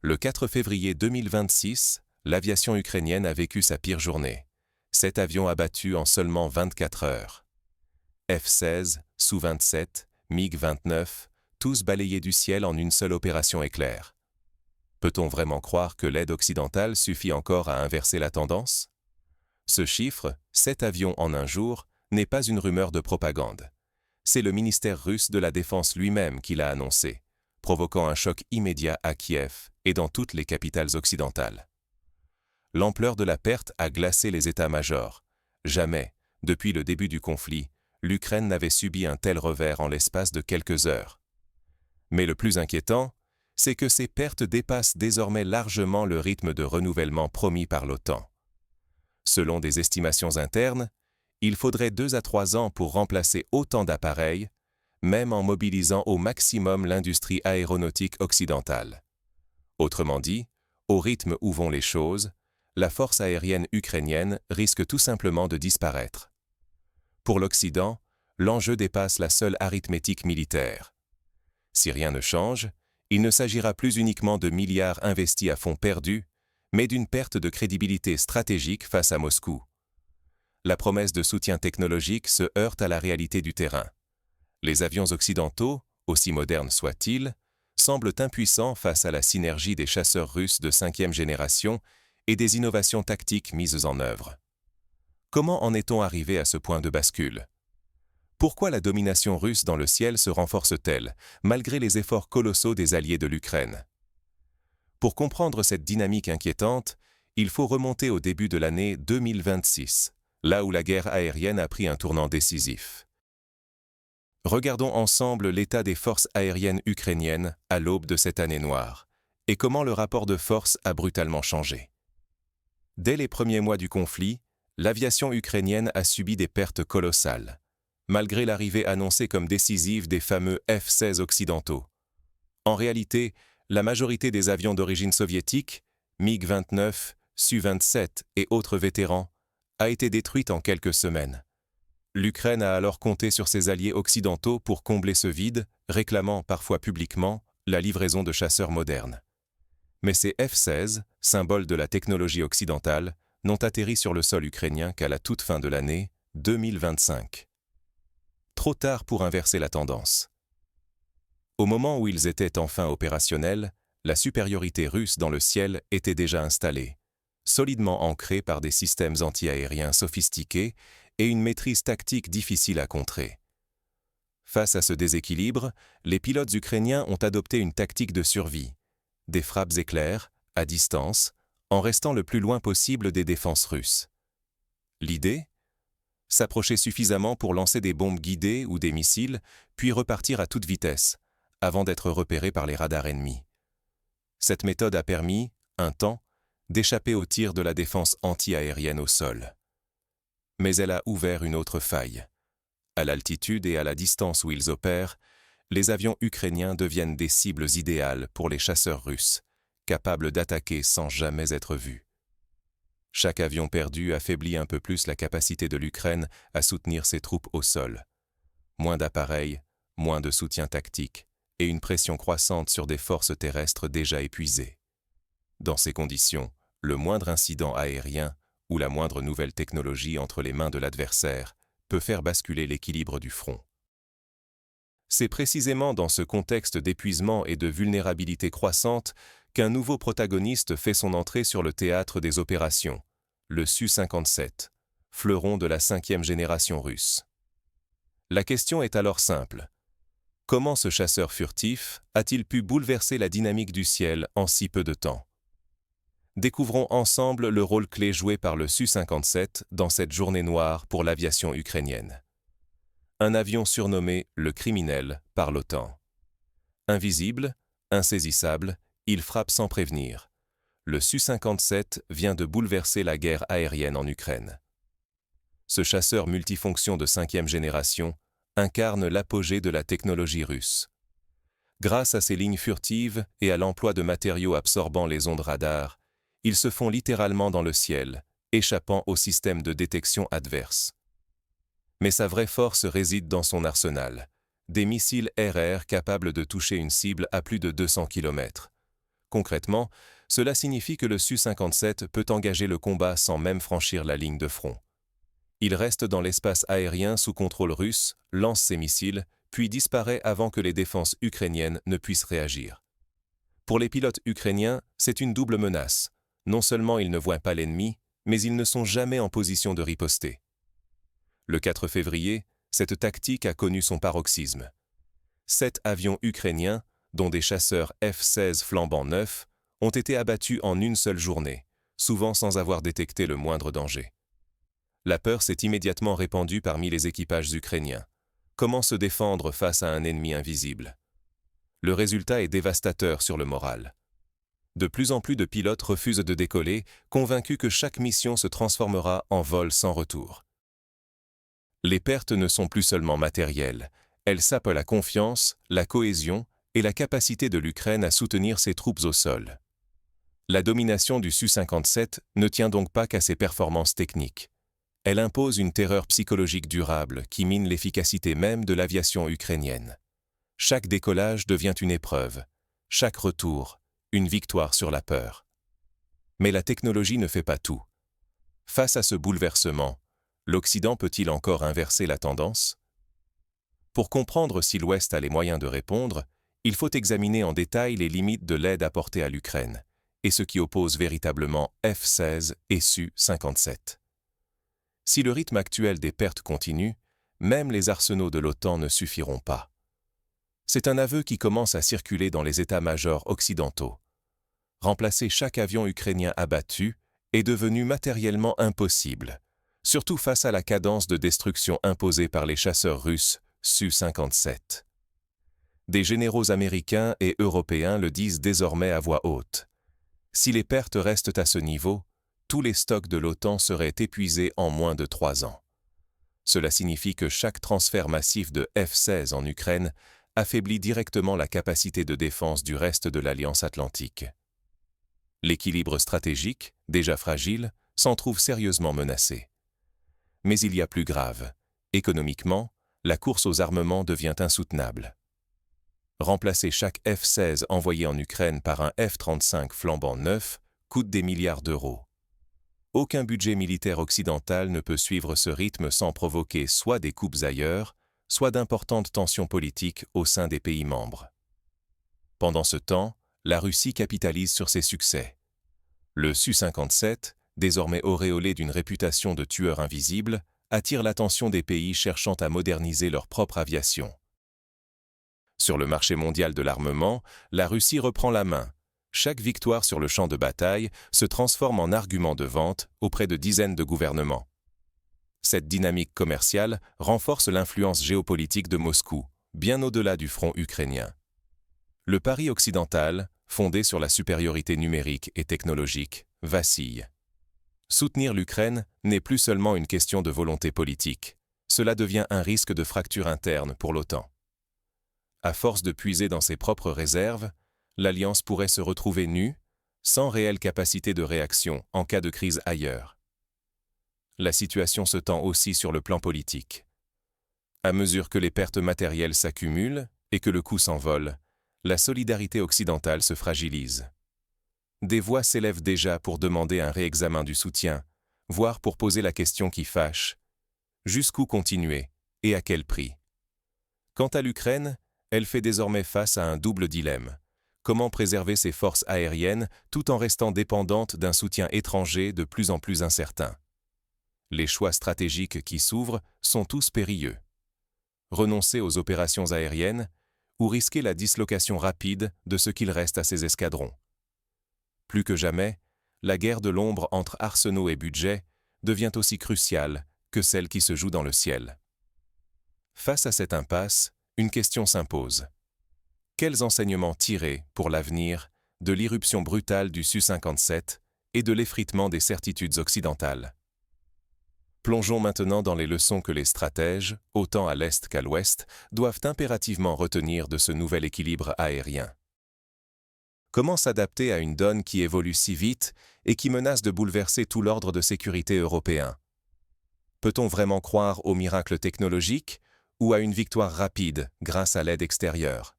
Le 4 février 2026, l'aviation ukrainienne a vécu sa pire journée. 7 avions abattus en seulement 24 heures. F-16, Su-27, MiG-29, tous balayés du ciel en une seule opération éclair. Peut-on vraiment croire que l'aide occidentale suffit encore à inverser la tendance? Ce chiffre, 7 avions en un jour, n'est pas une rumeur de propagande. C'est le ministère russe de la Défense lui-même qui l'a annoncé, provoquant un choc immédiat à Kiev et dans toutes les capitales occidentales. L'ampleur de la perte a glacé les états-majors. Jamais, depuis le début du conflit, l'Ukraine n'avait subi un tel revers en l'espace de quelques heures. Mais le plus inquiétant, c'est que ces pertes dépassent désormais largement le rythme de renouvellement promis par l'OTAN. Selon des estimations internes, il faudrait 2 à 3 ans pour remplacer autant d'appareils, même en mobilisant au maximum l'industrie aéronautique occidentale. Autrement dit, au rythme où vont les choses, la force aérienne ukrainienne risque tout simplement de disparaître. Pour l'Occident, l'enjeu dépasse la seule arithmétique militaire. Si rien ne change, il ne s'agira plus uniquement de milliards investis à fond perdu, mais d'une perte de crédibilité stratégique face à Moscou. La promesse de soutien technologique se heurte à la réalité du terrain. Les avions occidentaux, aussi modernes soient-ils, semblent impuissants face à la synergie des chasseurs russes de 5e génération et des innovations tactiques mises en œuvre. Comment en est-on arrivé à ce point de bascule? Pourquoi la domination russe dans le ciel se renforce-t-elle, malgré les efforts colossaux des alliés de l'Ukraine? Pour comprendre cette dynamique inquiétante, il faut remonter au début de l'année 2026, là où la guerre aérienne a pris un tournant décisif. Regardons ensemble l'état des forces aériennes ukrainiennes à l'aube de cette année noire, et comment le rapport de force a brutalement changé. Dès les premiers mois du conflit, l'aviation ukrainienne a subi des pertes colossales, malgré l'arrivée annoncée comme décisive des fameux F-16 occidentaux. En réalité, la majorité des avions d'origine soviétique, MiG-29, Su-27 et autres vétérans, a été détruite en quelques semaines. L'Ukraine a alors compté sur ses alliés occidentaux pour combler ce vide, réclamant parfois publiquement la livraison de chasseurs modernes. Mais ces F-16, symboles de la technologie occidentale, n'ont atterri sur le sol ukrainien qu'à la toute fin de l'année 2025. Trop tard pour inverser la tendance. Au moment où ils étaient enfin opérationnels, la supériorité russe dans le ciel était déjà installée, solidement ancrée par des systèmes anti-aériens sophistiqués et une maîtrise tactique difficile à contrer. Face à ce déséquilibre, les pilotes ukrainiens ont adopté une tactique de survie, des frappes éclairs, à distance, en restant le plus loin possible des défenses russes. L'idée? S'approcher suffisamment pour lancer des bombes guidées ou des missiles, puis repartir à toute vitesse, avant d'être repéré par les radars ennemis. Cette méthode a permis, un temps, d'échapper aux tirs de la défense anti-aérienne au sol. Mais elle a ouvert une autre faille. À l'altitude et à la distance où ils opèrent, les avions ukrainiens deviennent des cibles idéales pour les chasseurs russes, capables d'attaquer sans jamais être vus. Chaque avion perdu affaiblit un peu plus la capacité de l'Ukraine à soutenir ses troupes au sol. Moins d'appareils, moins de soutien tactique et une pression croissante sur des forces terrestres déjà épuisées. Dans ces conditions, le moindre incident aérien ou la moindre nouvelle technologie entre les mains de l'adversaire peut faire basculer l'équilibre du front. C'est précisément dans ce contexte d'épuisement et de vulnérabilité croissante qu'un nouveau protagoniste fait son entrée sur le théâtre des opérations, le Su-57, fleuron de la 5e génération russe. La question est alors simple. Comment ce chasseur furtif a-t-il pu bouleverser la dynamique du ciel en si peu de temps? Découvrons ensemble le rôle clé joué par le Su-57 dans cette journée noire pour l'aviation ukrainienne. Un avion surnommé le criminel par l'OTAN. Invisible, insaisissable, il frappe sans prévenir. Le Su-57 vient de bouleverser la guerre aérienne en Ukraine. Ce chasseur multifonction de 5e génération incarne l'apogée de la technologie russe. Grâce à ses lignes furtives et à l'emploi de matériaux absorbant les ondes radar, ils se font littéralement dans le ciel, échappant au système de détection adverse. Mais sa vraie force réside dans son arsenal, des missiles RR capables de toucher une cible à plus de 200 km, Concrètement, cela signifie que le Su-57 peut engager le combat sans même franchir la ligne de front. Il reste dans l'espace aérien sous contrôle russe, lance ses missiles, puis disparaît avant que les défenses ukrainiennes ne puissent réagir. Pour les pilotes ukrainiens, c'est une double menace. Non seulement ils ne voient pas l'ennemi, mais ils ne sont jamais en position de riposter. Le 4 février, cette tactique a connu son paroxysme. 7 avions ukrainiens, dont des chasseurs F-16 flambant neufs, ont été abattus en une seule journée, souvent sans avoir détecté le moindre danger. La peur s'est immédiatement répandue parmi les équipages ukrainiens. Comment se défendre face à un ennemi invisible? Le résultat est dévastateur sur le moral. De plus en plus de pilotes refusent de décoller, convaincus que chaque mission se transformera en vol sans retour. Les pertes ne sont plus seulement matérielles, elles sapent la confiance, la cohésion et la capacité de l'Ukraine à soutenir ses troupes au sol. La domination du Su-57 ne tient donc pas qu'à ses performances techniques. Elle impose une terreur psychologique durable qui mine l'efficacité même de l'aviation ukrainienne. Chaque décollage devient une épreuve, chaque retour, une victoire sur la peur. Mais la technologie ne fait pas tout. Face à ce bouleversement, l'Occident peut-il encore inverser la tendance? Pour comprendre si l'Ouest a les moyens de répondre, il faut examiner en détail les limites de l'aide apportée à l'Ukraine et ce qui oppose véritablement F-16 et Su-57. Si le rythme actuel des pertes continue, même les arsenaux de l'OTAN ne suffiront pas. C'est un aveu qui commence à circuler dans les états-majors occidentaux. Remplacer chaque avion ukrainien abattu est devenu matériellement impossible, surtout face à la cadence de destruction imposée par les chasseurs russes Su-57. Des généraux américains et européens le disent désormais à voix haute. Si les pertes restent à ce niveau, tous les stocks de l'OTAN seraient épuisés en moins de 3 ans. Cela signifie que chaque transfert massif de F-16 en Ukraine affaiblit directement la capacité de défense du reste de l'Alliance atlantique. L'équilibre stratégique, déjà fragile, s'en trouve sérieusement menacé. Mais il y a plus grave. Économiquement, la course aux armements devient insoutenable. Remplacer chaque F-16 envoyé en Ukraine par un F-35 flambant neuf coûte des milliards d'euros. Aucun budget militaire occidental ne peut suivre ce rythme sans provoquer soit des coupes ailleurs, soit d'importantes tensions politiques au sein des pays membres. Pendant ce temps, la Russie capitalise sur ses succès. Le Su-57, désormais auréolé d'une réputation de tueur invisible, attire l'attention des pays cherchant à moderniser leur propre aviation. Sur le marché mondial de l'armement, la Russie reprend la main. Chaque victoire sur le champ de bataille se transforme en argument de vente auprès de dizaines de gouvernements. Cette dynamique commerciale renforce l'influence géopolitique de Moscou, bien au-delà du front ukrainien. Le pari occidental, fondé sur la supériorité numérique et technologique, vacille. Soutenir l'Ukraine n'est plus seulement une question de volonté politique, cela devient un risque de fracture interne pour l'OTAN. À force de puiser dans ses propres réserves, l'Alliance pourrait se retrouver nue, sans réelle capacité de réaction en cas de crise ailleurs. La situation se tend aussi sur le plan politique. À mesure que les pertes matérielles s'accumulent et que le coût s'envole, la solidarité occidentale se fragilise. Des voix s'élèvent déjà pour demander un réexamen du soutien, voire pour poser la question qui fâche. Jusqu'où continuer et à quel prix? Quant à l'Ukraine, elle fait désormais face à un double dilemme. Comment préserver ses forces aériennes tout en restant dépendante d'un soutien étranger de plus en plus incertain? Les choix stratégiques qui s'ouvrent sont tous périlleux. Renoncer aux opérations aériennes ou risquer la dislocation rapide de ce qu'il reste à ses escadrons. Plus que jamais, la guerre de l'ombre entre arsenaux et budget devient aussi cruciale que celle qui se joue dans le ciel. Face à cette impasse, une question s'impose. Quels enseignements tirer, pour l'avenir, de l'irruption brutale du Su-57 et de l'effritement des certitudes occidentales? Plongeons maintenant dans les leçons que les stratèges, autant à l'Est qu'à l'Ouest, doivent impérativement retenir de ce nouvel équilibre aérien. Comment s'adapter à une donne qui évolue si vite et qui menace de bouleverser tout l'ordre de sécurité européen? Peut-on vraiment croire au miracle technologique ou à une victoire rapide grâce à l'aide extérieure?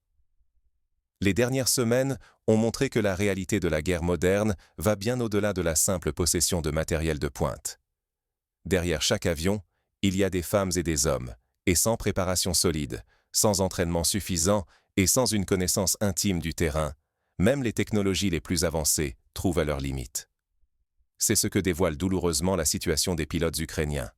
Les dernières semaines ont montré que la réalité de la guerre moderne va bien au-delà de la simple possession de matériel de pointe. Derrière chaque avion, il y a des femmes et des hommes, et sans préparation solide, sans entraînement suffisant et sans une connaissance intime du terrain, même les technologies les plus avancées trouvent à leurs limites. C'est ce que dévoile douloureusement la situation des pilotes ukrainiens.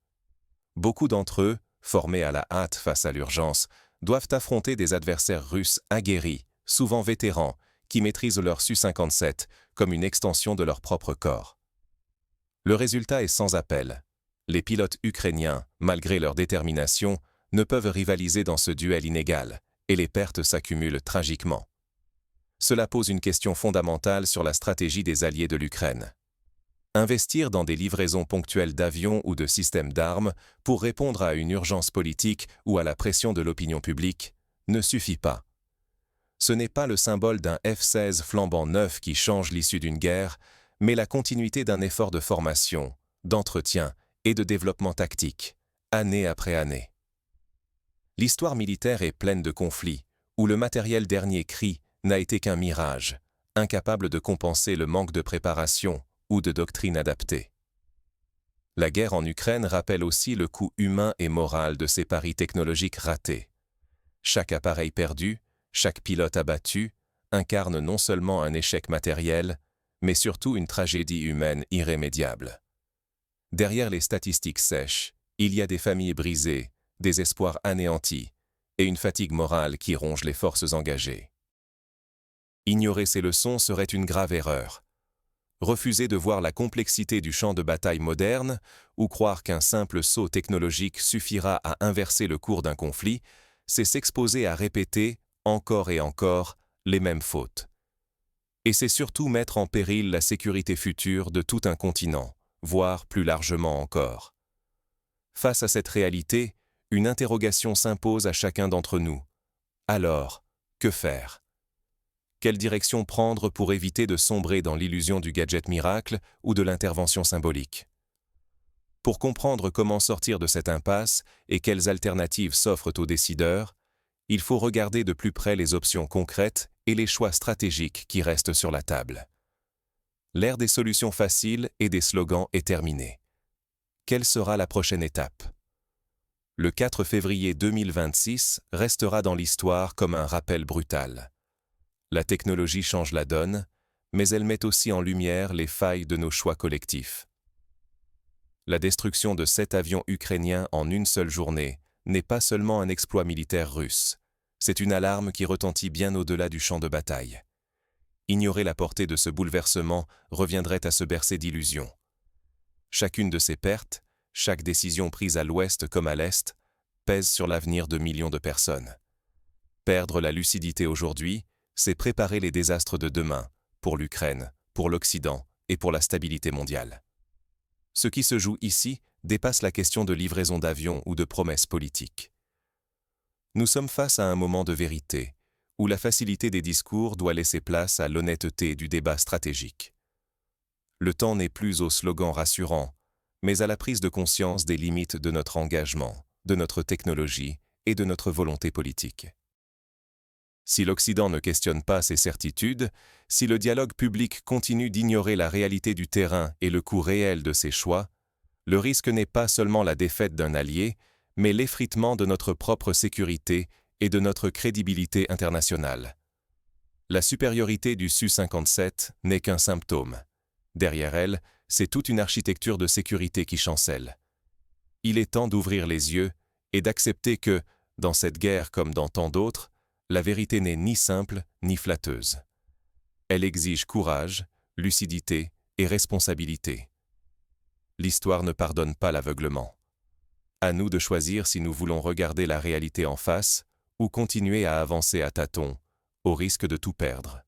Beaucoup d'entre eux, formés à la hâte face à l'urgence, doivent affronter des adversaires russes aguerris, souvent vétérans, qui maîtrisent leur Su-57 comme une extension de leur propre corps. Le résultat est sans appel. Les pilotes ukrainiens, malgré leur détermination, ne peuvent rivaliser dans ce duel inégal, et les pertes s'accumulent tragiquement. Cela pose une question fondamentale sur la stratégie des alliés de l'Ukraine. Investir dans des livraisons ponctuelles d'avions ou de systèmes d'armes pour répondre à une urgence politique ou à la pression de l'opinion publique ne suffit pas. Ce n'est pas le symbole d'un F-16 flambant neuf qui change l'issue d'une guerre, mais la continuité d'un effort de formation, d'entretien et de développement tactique, année après année. L'histoire militaire est pleine de conflits, où le matériel dernier cri n'a été qu'un mirage, incapable de compenser le manque de préparation ou de doctrine adaptée. La guerre en Ukraine rappelle aussi le coût humain et moral de ces paris technologiques ratés. Chaque appareil perdu, chaque pilote abattu, incarne non seulement un échec matériel, mais surtout une tragédie humaine irrémédiable. Derrière les statistiques sèches, il y a des familles brisées, des espoirs anéantis et une fatigue morale qui ronge les forces engagées. Ignorer ces leçons serait une grave erreur. Refuser de voir la complexité du champ de bataille moderne ou croire qu'un simple saut technologique suffira à inverser le cours d'un conflit, c'est s'exposer à répéter, encore et encore, les mêmes fautes. Et c'est surtout mettre en péril la sécurité future de tout un continent, voire plus largement encore. Face à cette réalité, une interrogation s'impose à chacun d'entre nous. Alors, que faire ? Quelle direction prendre pour éviter de sombrer dans l'illusion du gadget miracle ou de l'intervention symbolique ? Pour comprendre comment sortir de cette impasse et quelles alternatives s'offrent aux décideurs, il faut regarder de plus près les options concrètes et les choix stratégiques qui restent sur la table. L'ère des solutions faciles et des slogans est terminée. Quelle sera la prochaine étape ? Le 4 février 2026 restera dans l'histoire comme un rappel brutal. La technologie change la donne, mais elle met aussi en lumière les failles de nos choix collectifs. La destruction de 7 avions ukrainiens en une seule journée n'est pas seulement un exploit militaire russe, c'est une alarme qui retentit bien au-delà du champ de bataille. Ignorer la portée de ce bouleversement reviendrait à se bercer d'illusions. Chacune de ces pertes, chaque décision prise à l'ouest comme à l'est, pèse sur l'avenir de millions de personnes. Perdre la lucidité aujourd'hui, c'est préparer les désastres de demain, pour l'Ukraine, pour l'Occident et pour la stabilité mondiale. Ce qui se joue ici dépasse la question de livraison d'avions ou de promesses politiques. Nous sommes face à un moment de vérité, où la facilité des discours doit laisser place à l'honnêteté du débat stratégique. Le temps n'est plus aux slogans rassurants, mais à la prise de conscience des limites de notre engagement, de notre technologie et de notre volonté politique. Si l'Occident ne questionne pas ces certitudes, si le dialogue public continue d'ignorer la réalité du terrain et le coût réel de ses choix, le risque n'est pas seulement la défaite d'un allié, mais l'effritement de notre propre sécurité et de notre crédibilité internationale. La supériorité du Su-57 n'est qu'un symptôme. Derrière elle, c'est toute une architecture de sécurité qui chancelle. Il est temps d'ouvrir les yeux et d'accepter que, dans cette guerre comme dans tant d'autres, la vérité n'est ni simple ni flatteuse. Elle exige courage, lucidité et responsabilité. L'histoire ne pardonne pas l'aveuglement. À nous de choisir si nous voulons regarder la réalité en face ou continuer à avancer à tâtons, au risque de tout perdre.